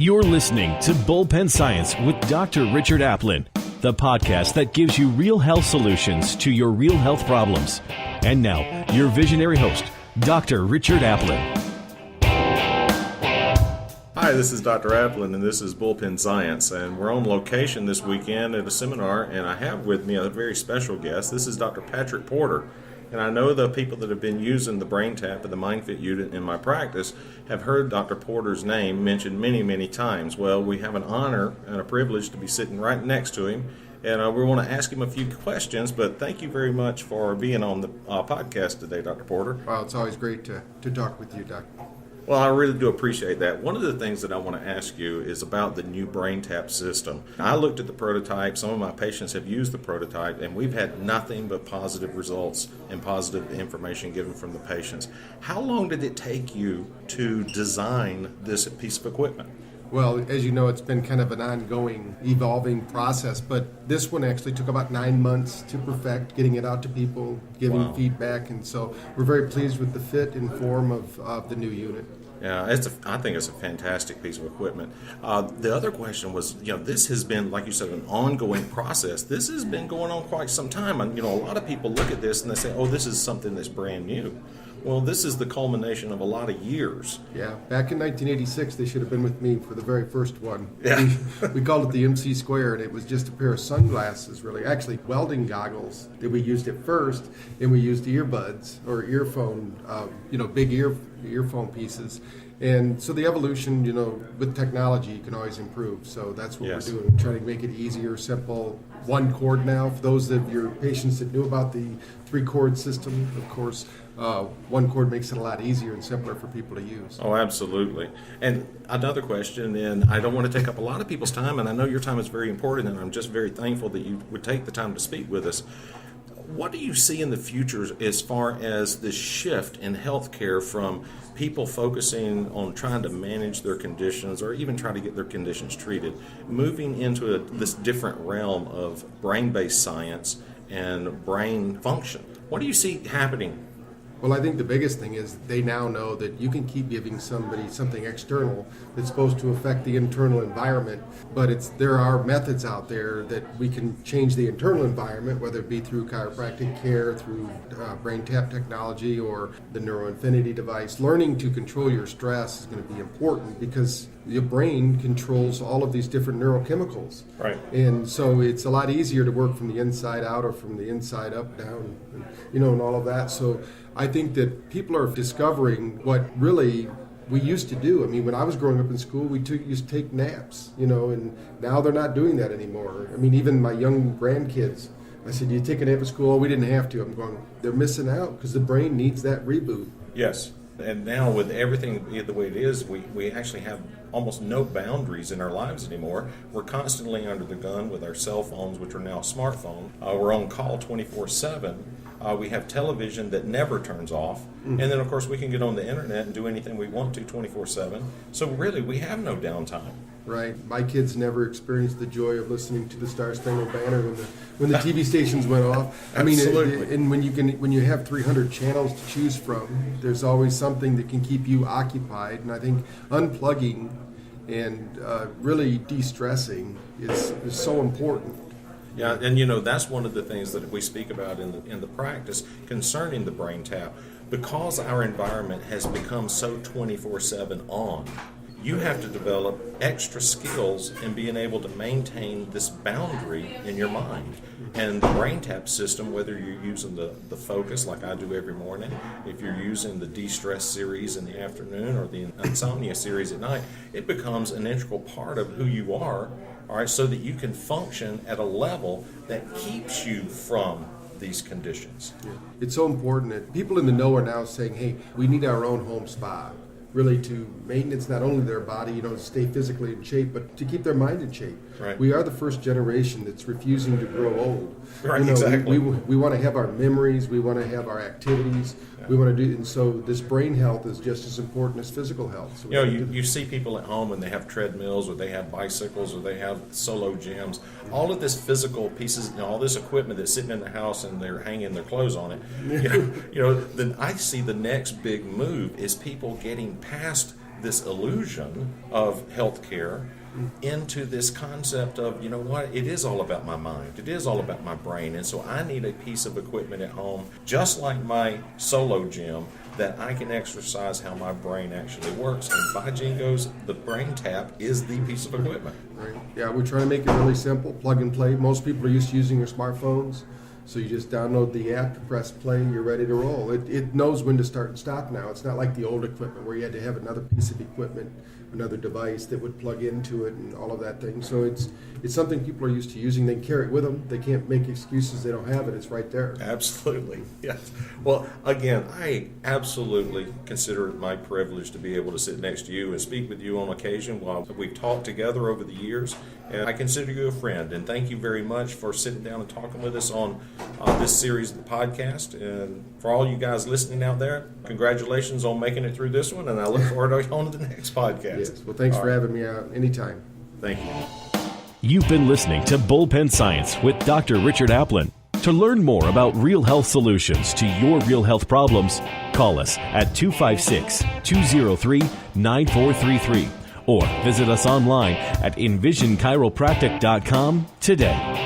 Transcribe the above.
You're listening to Bullpen Science with Dr. Richard Aplin, the podcast that gives you real health solutions to your real health problems. And now, your visionary host, Dr. Richard Aplin. Hi, this is Dr. Aplin, and this is Bullpen Science, and we're on location this weekend at a seminar, and I have with me a very special guest. This is Dr. Patrick Porter, and I know the people that have been using the BrainTap and the MindFit unit in my practice have heard Dr. Porter's name mentioned many, many times. Well, we have an honor and a privilege to be sitting right next to him, and we want to ask him a few questions, but thank you very much for being on the podcast today, Dr. Porter. Well, it's always great to talk with you, Doc. Well, I really do appreciate that. One of the things that I want to ask you is about the new BrainTap system. I looked at the prototype. Some of my patients have used the prototype, and we've had nothing but positive results and positive information given from the patients. How long did it take you to design this piece of equipment? Well, as you know, it's been kind of an ongoing, evolving process, but this one actually took about 9 months to perfect, getting it out to people, giving feedback, and so we're very pleased with the fit and form of the new unit. Yeah, I think it's a fantastic piece of equipment. The other question was, this has been, like you said, an ongoing process. This has been going on quite some time. And, a lot of people look at this and they say, oh, this is something that's brand new. Well, this is the culmination of a lot of years. Yeah, back in 1986, they should have been with me for the very first one. Yeah. We called it the MC Square, and it was just a pair of sunglasses, really. Actually, welding goggles that we used at first, and we used earbuds or earphone, big earphone pieces. And so the evolution, with technology, you can always improve. So that's what we're doing. We're trying to make it easier, simple. One chord now. For those of your patients that knew about the 3-chord system, of course, one chord makes it a lot easier and simpler for people to use. Oh, absolutely. And another question, and I don't want to take up a lot of people's time, and I know your time is very important, and I'm just very thankful that you would take the time to speak with us. What do you see in the future as far as the shift in healthcare from people focusing on trying to manage their conditions or even trying to get their conditions treated, moving into this different realm of brain-based science and brain function? What do you see happening? Well, I think the biggest thing is they now know that you can keep giving somebody something external that's supposed to affect the internal environment, but there are methods out there that we can change the internal environment, whether it be through chiropractic care, through BrainTap technology, or the NeuroInfinity device. Learning to control your stress is going to be important because your brain controls all of these different neurochemicals. Right. And so it's a lot easier to work from the inside out or from the inside up, down, and all of that. So I think that people are discovering what really we used to do. I mean, when I was growing up in school, we used to take naps, and now they're not doing that anymore. I mean, even my young grandkids, I said, do you take a nap at school? Oh, we didn't have to. I'm going, they're missing out because the brain needs that reboot. Yes. And now with everything the way it is, we actually have almost no boundaries in our lives anymore. We're constantly under the gun with our cell phones, which are now smartphones. We're on call 24/7. We have television that never turns off. Mm-hmm. And then, of course, we can get on the internet and do anything we want to 24/7. So really, we have no downtime. Right. My kids never experienced the joy of listening to the Star Spangled Banner when the TV stations went off. I mean, and when you have 300 channels to choose from, there's always something that can keep you occupied. And I think unplugging and really de-stressing is so important. Yeah, and that's one of the things that we speak about in the practice concerning the BrainTap. Because our environment has become so 24/7 on, you have to develop extra skills in being able to maintain this boundary in your mind. And the BrainTap system, whether you're using the focus like I do every morning, if you're using the de-stress series in the afternoon or the insomnia series at night, it becomes an integral part of who you are, all right, so that you can function at a level that keeps you from these conditions. Yeah. It's so important that people in the know are now saying, hey, we need our own home spa. Really to maintenance not only their body, to stay physically in shape, but to keep their mind in shape. Right. We are the first generation that's refusing to grow old. Right, exactly. We want to have our memories, we want to have our activities, we want to do, and so this brain health is just as important as physical health. So you see people at home and they have treadmills or they have bicycles or they have solo gyms. All of this physical pieces, all this equipment that's sitting in the house and they're hanging their clothes on it. Then I see the next big move is people getting past this illusion of healthcare into this concept of, you know what, it is all about my mind. It is all about my brain. And so I need a piece of equipment at home, just like my solo gym, that I can exercise how my brain actually works. And by Jingoes, the BrainTap is the piece of equipment. Right. Yeah, we're trying to make it really simple, plug and play. Most people are used to using their smartphones. So you just download the app, you press play, you're ready to roll. It knows when to start and stop now. It's not like the old equipment where you had to have another piece of equipment, another device that would plug into it and all of that thing. So it's something people are used to using. They can carry it with them. They can't make excuses they don't have it. It's right there. Absolutely. Yes. Well, again, I absolutely consider it my privilege to be able to sit next to you and speak with you on occasion while we've talked together over the years. And I consider you a friend. And thank you very much for sitting down and talking with us on this series of the podcast. And for all you guys listening out there, congratulations on making it through this one. And I look forward to on to the next podcast. Yes. Well, thanks for having me out anytime. Thank you. You've been listening to Bullpen Science with Dr. Richard Aplin. To learn more about real health solutions to your real health problems, call us at 256-203-9433 or visit us online at envisionchiropractic.com today.